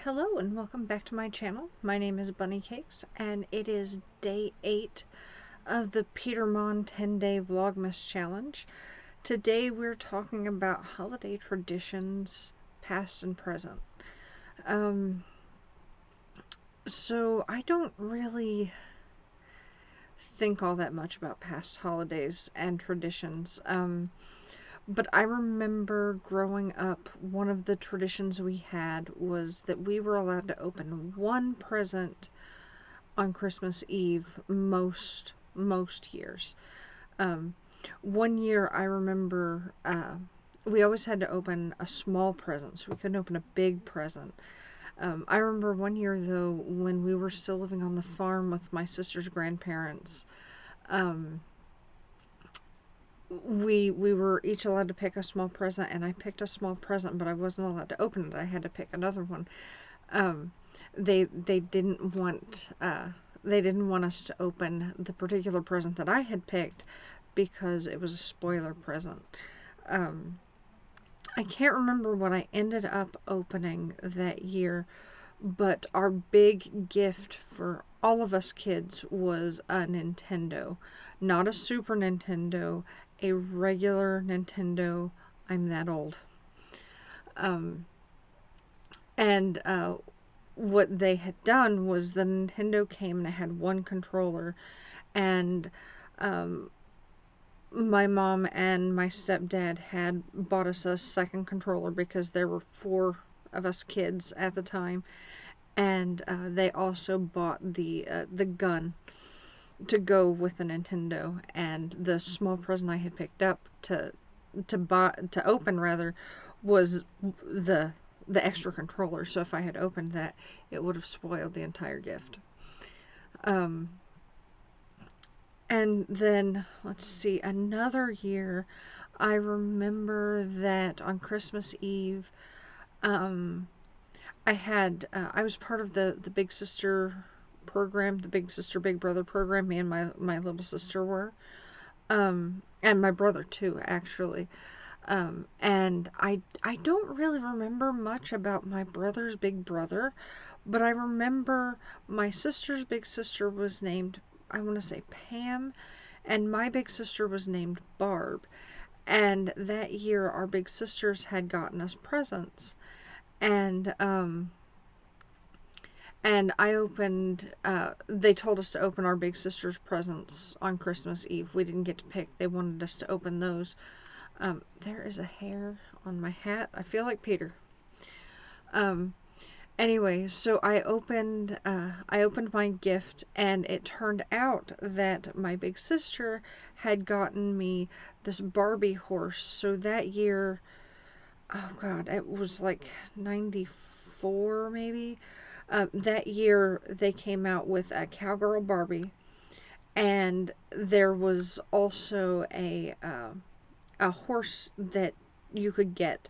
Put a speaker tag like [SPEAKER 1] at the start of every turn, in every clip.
[SPEAKER 1] Hello and welcome back to my channel. My name is Bunny Cakes and it is day 8 of the Peter Monn 10-day Vlogmas challenge. Today we're talking about holiday traditions, past and present. So I don't really think all that much about past holidays and traditions. But I remember growing up, one of the traditions we had was that we were allowed to open one present on Christmas Eve most years. One year I remember we always had to open a small present, so we couldn't open a big present. I remember one year though, when we were still living on the farm with my sister's grandparents, we were each allowed to pick a small present, and I picked a small present, but I wasn't allowed to open it. I had to pick another one. They didn't want us to open the particular present that I had picked because it was a spoiler present. I can't remember what I ended up opening that year, but our big gift for all of us kids was a Nintendo. Not a Super Nintendo, a regular Nintendo. I'm that old. What they had done was the Nintendo came and it had one controller, and my mom and my stepdad had bought us a second controller because there were 4 of us kids at the time, and they also bought the gun to go with the Nintendo. And the small present I had picked up to open rather was the extra controller. So if I had opened that, it would have spoiled the entire gift. And then, let's see, another year, I remember that on Christmas Eve, I was part of the Big Sister program, the Big Sister Big Brother program. Me and my little sister were, and my brother too, actually. And I don't really remember much about my brother's big brother, but I remember my sister's big sister was named, I want to say, Pam, and my big sister was named Barb. And that year our big sisters had gotten us presents, and I opened, they told us to open our big sister's presents on Christmas Eve. We didn't get to pick. They wanted us to open those. There is a hair on my hat. I feel like Peter. Anyway, so I opened my gift, and it turned out that my big sister had gotten me this Barbie horse. So that year, oh God, it was like 94 maybe. That year they came out with a Cowgirl Barbie, and there was also a horse that you could get,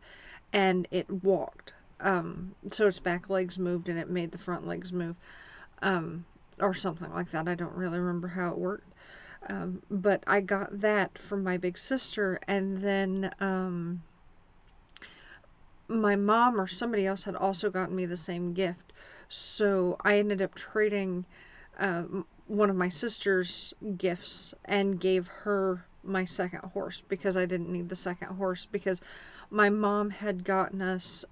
[SPEAKER 1] and it walked. So its back legs moved and it made the front legs move, or something like that. I don't really remember how it worked. But I got that from my big sister, and then my mom or somebody else had also gotten me the same gift. So I ended up trading one of my sister's gifts and gave her my second horse because I didn't need the second horse, because my mom had gotten us,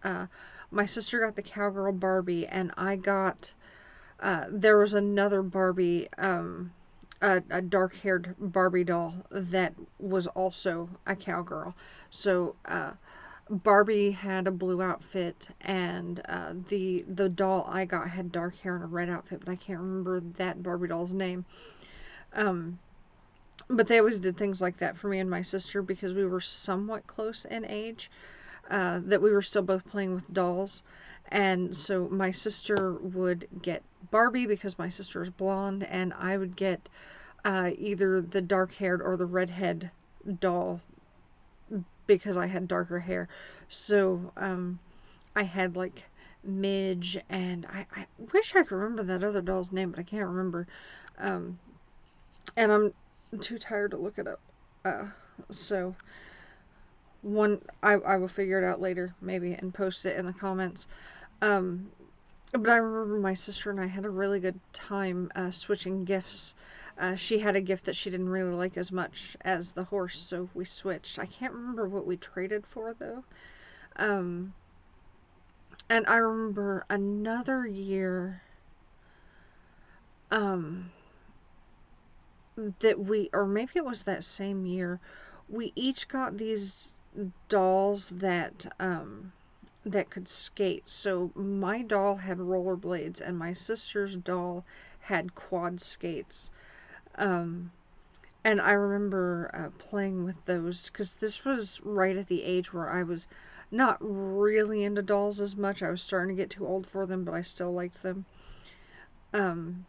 [SPEAKER 1] my sister got the Cowgirl Barbie, and I got, there was another Barbie, a dark-haired Barbie doll that was also a cowgirl. So Barbie had a blue outfit, and the doll I got had dark hair and a red outfit, but I can't remember that Barbie doll's name. But they always did things like that for me and my sister because we were somewhat close in age, that we were still both playing with dolls. And so my sister would get Barbie because my sister is blonde, and I would get either the dark-haired or the redhead doll because I had darker hair. So I had like Midge, and I wish I could remember that other doll's name, but I can't remember. And I'm too tired to look it up. So I will figure it out later maybe and post it in the comments. But I remember my sister and I had a really good time switching gifts. She had a gift that she didn't really like as much as the horse, so we switched. I can't remember what we traded for though. Um, and I remember another year um, that or maybe it was that same year, we each got these dolls that could skate. So my doll had rollerblades and my sister's doll had quad skates. Um, and I remember playing with those because this was right at the age where I was not really into dolls as much. I was starting to get too old for them, but I still liked them. Um,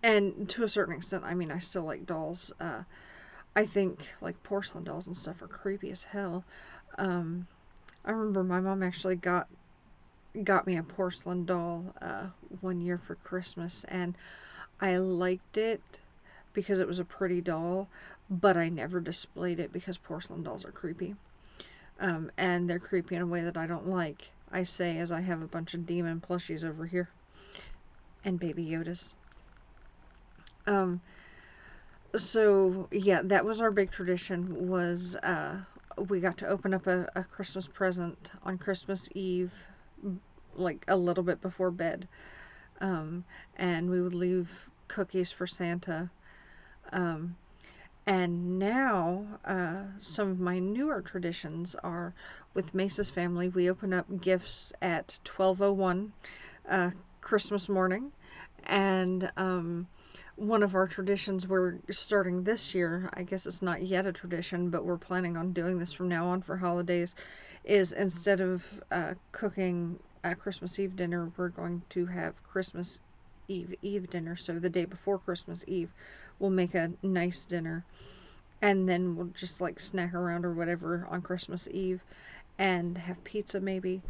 [SPEAKER 1] and to a certain extent, I mean, I still like dolls. I think like porcelain dolls and stuff are creepy as hell. Um, I remember my mom actually got me a porcelain doll one year for Christmas, and I liked it because it was a pretty doll, but I never displayed it because porcelain dolls are creepy. And they're creepy in a way that I don't like. I say as I have a bunch of demon plushies over here and baby Yodas. Um, so yeah, that was our big tradition. Was we got to open up a Christmas present on Christmas Eve, like a little bit before bed, um, and we would leave cookies for Santa. Um, And now, some of my newer traditions are with Mace's family. We open up gifts at 12:01 Christmas morning, and one of our traditions we're starting this year, I guess it's not yet a tradition, but we're planning on doing this from now on for holidays, is instead of cooking Christmas Eve dinner, we're going to have Christmas Eve dinner. So the day before Christmas Eve, we'll make a nice dinner, and then we'll just like snack around or whatever on Christmas Eve and have pizza maybe,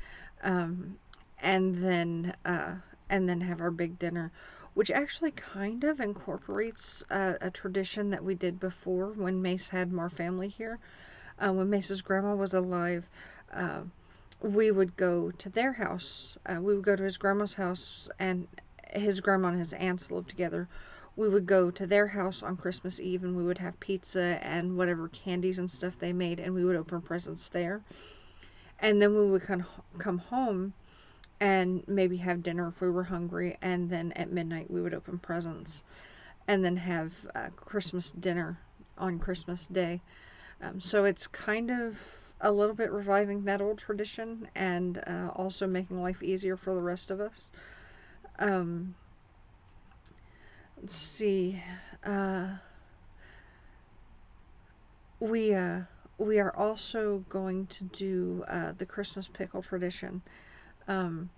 [SPEAKER 1] um, and then uh, and then have our big dinner, which actually kind of incorporates a tradition that we did before when Mace had more family here. When Mace's grandma was alive, uh, we would go to their house. We would go to his grandma's house, and his grandma and his aunts lived together. We would go to their house on Christmas Eve, and we would have pizza and whatever candies and stuff they made, and we would open presents there. And then we would come home and maybe have dinner if we were hungry, and then at midnight we would open presents, and then have Christmas dinner on Christmas Day. So it's kind of a little bit reviving that old tradition and also making life easier for the rest of us. Um, let's see. Uh, we uh, we are also going to do the Christmas pickle tradition. Um,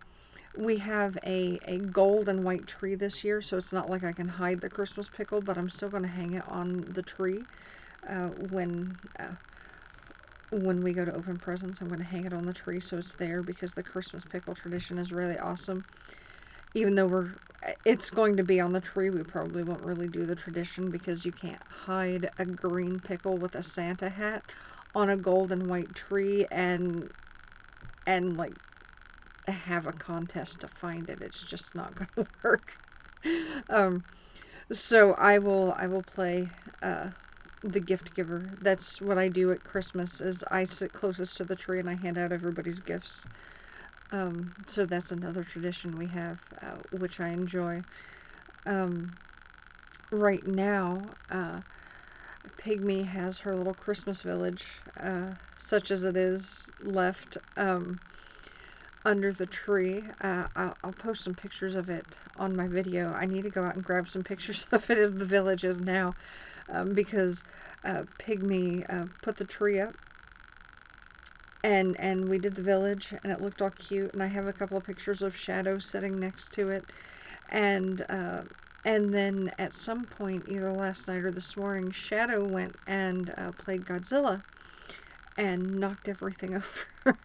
[SPEAKER 1] we have a gold and white tree this year, so it's not like I can hide the Christmas pickle, but I'm still going to hang it on the tree uh, when uh, when we go to open presents. I'm going to hang it on the tree so it's there because the Christmas pickle tradition is really awesome. Even though it's going to be on the tree, we probably won't really do the tradition because you can't hide a green pickle with a Santa hat on a gold and white tree and like have a contest to find it. It's just not going to work. Um, so I will play the gift giver. That's what I do at Christmas. Is I sit closest to the tree and I hand out everybody's gifts. So that's another tradition we have, which I enjoy. Um, right now, Pygmy has her little Christmas village, such as it is, left under the tree. I'll post some pictures of it on my video. I need to go out and grab some pictures of it as the village is now, because Pygmy put the tree up, and we did the village, and it looked all cute. And I have a couple of pictures of Shadow sitting next to it, and then at some point, either last night or this morning, Shadow went and played Godzilla and knocked everything over.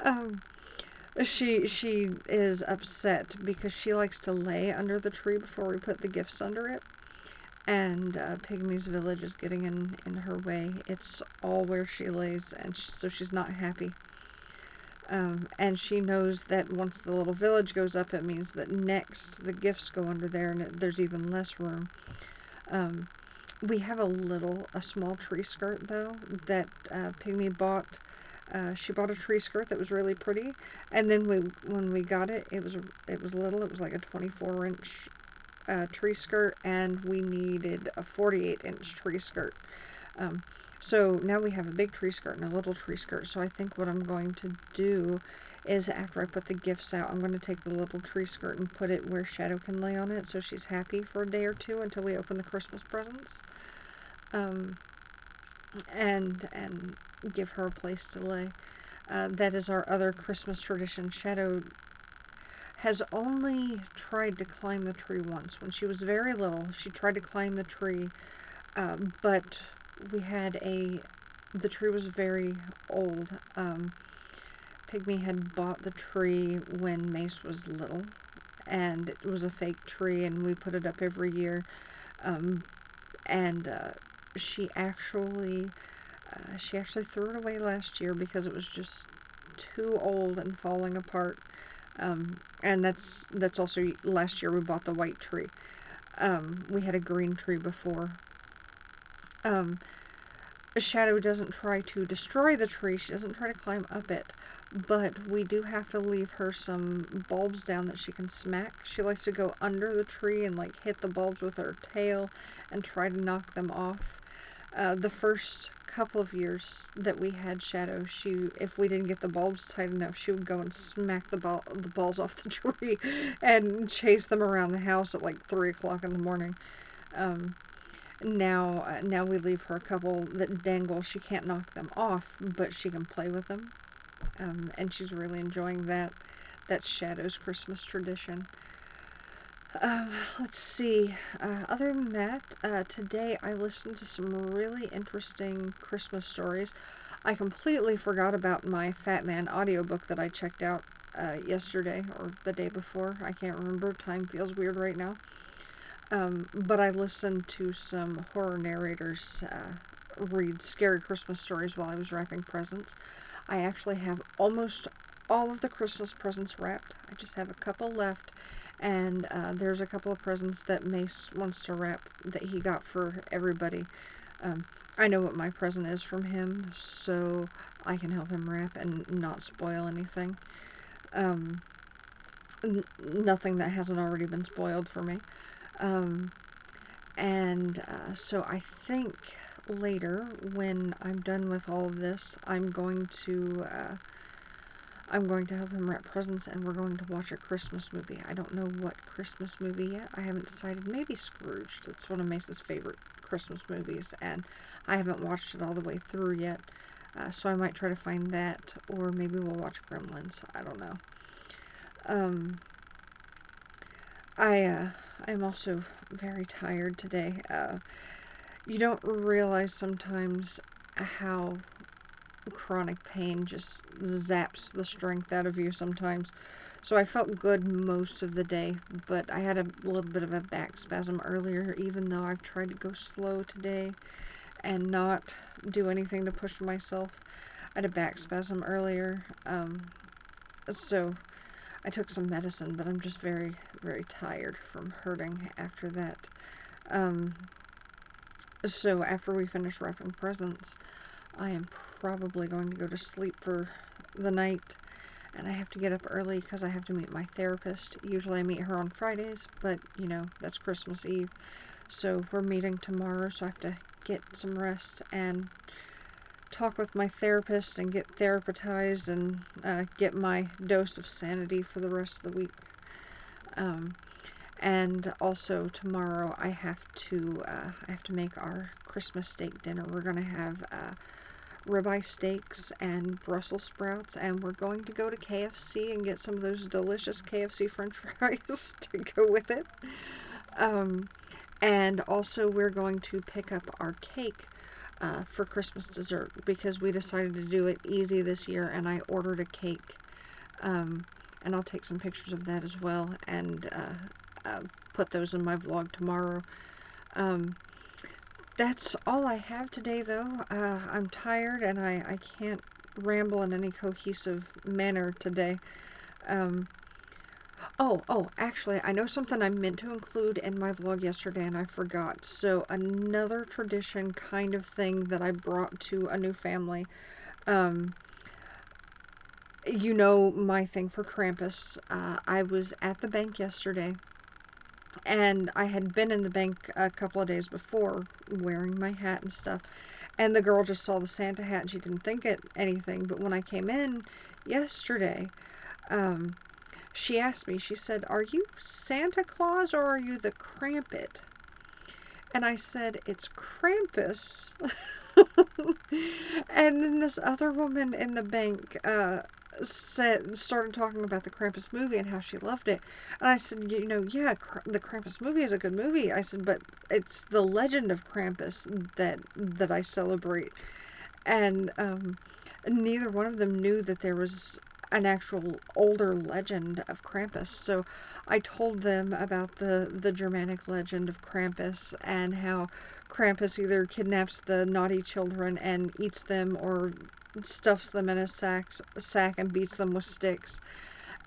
[SPEAKER 1] um, she is upset because she likes to lay under the tree before we put the gifts under it. And Pygmy's village is getting in her way. It's all where she lays, and so she's not happy. And she knows that once the little village goes up, it means that next the gifts go under there, and there's even less room. We have a small tree skirt though that Pygmy bought. She bought a tree skirt that was really pretty, and then when we got it, it was little. It was like a 24-inch tree skirt, and we needed a 48-inch tree skirt. So now we have a big tree skirt and a little tree skirt. So I think what I'm going to do is after I put the gifts out, I'm going to take the little tree skirt and put it where Shadow can lay on it, so she's happy for a day or two until we open the Christmas presents. And give her a place to lay. That is our other Christmas tradition. Shadow has only tried to climb the tree once. When she was very little, she tried to climb the tree, but the tree was very old. Pygmy had bought the tree when Mace was little, and it was a fake tree, and we put it up every year. She actually threw it away last year because it was just too old and falling apart. And that's also last year we bought the white tree. We had a green tree before. Shadow doesn't try to destroy the tree. She doesn't try to climb up it, but we do have to leave her some bulbs down that she can smack. She likes to go under the tree and like hit the bulbs with her tail and try to knock them off. The first couple of years that we had Shadow, if we didn't get the bulbs tight enough, she would go and smack the balls off the tree and chase them around the house at like 3 o'clock in the morning. Now we leave her a couple that dangle. She can't knock them off, but she can play with them. And she's really enjoying that. That's Shadow's Christmas tradition. Let's see. Other than that, today I listened to some really interesting Christmas stories. I completely forgot about my Fat Man audiobook that I checked out yesterday or the day before. I can't remember. Time feels weird right now. But I listened to some horror narrators read scary Christmas stories while I was wrapping presents. I actually have almost all of the Christmas presents wrapped. I just have a couple left. And there's a couple of presents that Mace wants to wrap that he got for everybody. I know what my present is from him, so I can help him wrap and not spoil anything. Nothing that hasn't already been spoiled for me. So I think later, when I'm done with all of this, I'm going to help him wrap presents, and we're going to watch a Christmas movie. I don't know what Christmas movie yet. I haven't decided. Maybe Scrooged. It's one of Mace's favorite Christmas movies, and I haven't watched it all the way through yet. So I might try to find that, or maybe we'll watch Gremlins. I don't know. I'm also very tired today. You don't realize sometimes how chronic pain just zaps the strength out of you sometimes. So I felt good most of the day, but I had a little bit of a back spasm earlier, even though I've tried to go slow today and not do anything to push myself. I had a back spasm earlier, so I took some medicine, but I'm just very, very tired from hurting after that. So after we finish wrapping presents, I am probably going to go to sleep for the night, and I have to get up early because I have to meet my therapist. Usually I meet her on Fridays, but, you know, that's Christmas Eve. So we're meeting tomorrow, so I have to get some rest and talk with my therapist and get therapized and get my dose of sanity for the rest of the week. And also tomorrow I have to make our Christmas steak dinner. We're gonna have ribeye steaks and Brussels sprouts, and we're going to go to KFC and get some of those delicious KFC French fries to go with it. And also we're going to pick up our cake. for Christmas dessert, because we decided to do it easy this year, and I ordered a cake. And I'll take some pictures of that as well, and put those in my vlog tomorrow. That's all I have today, though. I'm tired, and I can't ramble in any cohesive manner today. Actually, I know something I meant to include in my vlog yesterday and I forgot. So another tradition kind of thing that I brought to a new family. You know my thing for Krampus. I was at the bank yesterday, and I had been in the bank a couple of days before wearing my hat and stuff. And the girl just saw the Santa hat and she didn't think it anything. But when I came in yesterday, she asked me, she said, "Are you Santa Claus or are you the Krampus?" And I said, "It's Krampus." And then this other woman in the bank started talking about the Krampus movie and how she loved it. And I said, yeah, the Krampus movie is a good movie. I said, but it's the legend of Krampus that I celebrate. And neither one of them knew that there was an actual older legend of Krampus. So I told them about the Germanic legend of Krampus and how Krampus either kidnaps the naughty children and eats them, or stuffs them in a sack and beats them with sticks.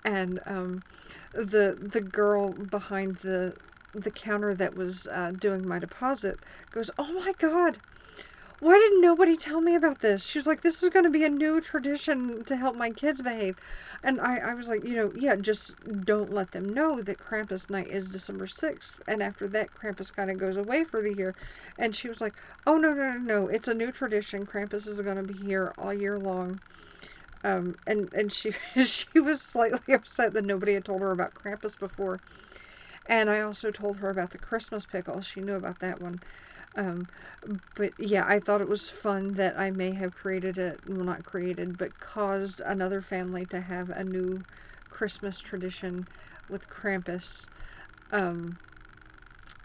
[SPEAKER 1] And the girl behind the counter that was doing my deposit goes, "Oh my God, why didn't nobody tell me about this?" She was like, "This is going to be a new tradition to help my kids behave." And I was like, yeah, just don't let them know that Krampus night is December 6th. And after that, Krampus kind of goes away for the year. And she was like, "Oh, no. It's a new tradition. Krampus is going to be here all year long." And she she was slightly upset that nobody had told her about Krampus before. And I also told her about the Christmas pickle. She knew about that one. But yeah, I thought it was fun that I may have not created, but caused another family to have a new Christmas tradition with Krampus.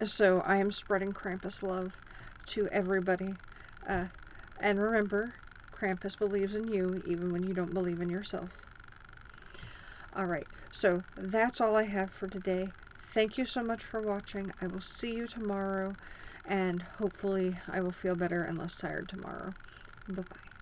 [SPEAKER 1] So I am spreading Krampus love to everybody. And remember, Krampus believes in you even when you don't believe in yourself. Alright, so that's all I have for today. Thank you so much for watching. I will see you tomorrow. And hopefully I will feel better and less tired tomorrow. Bye-bye.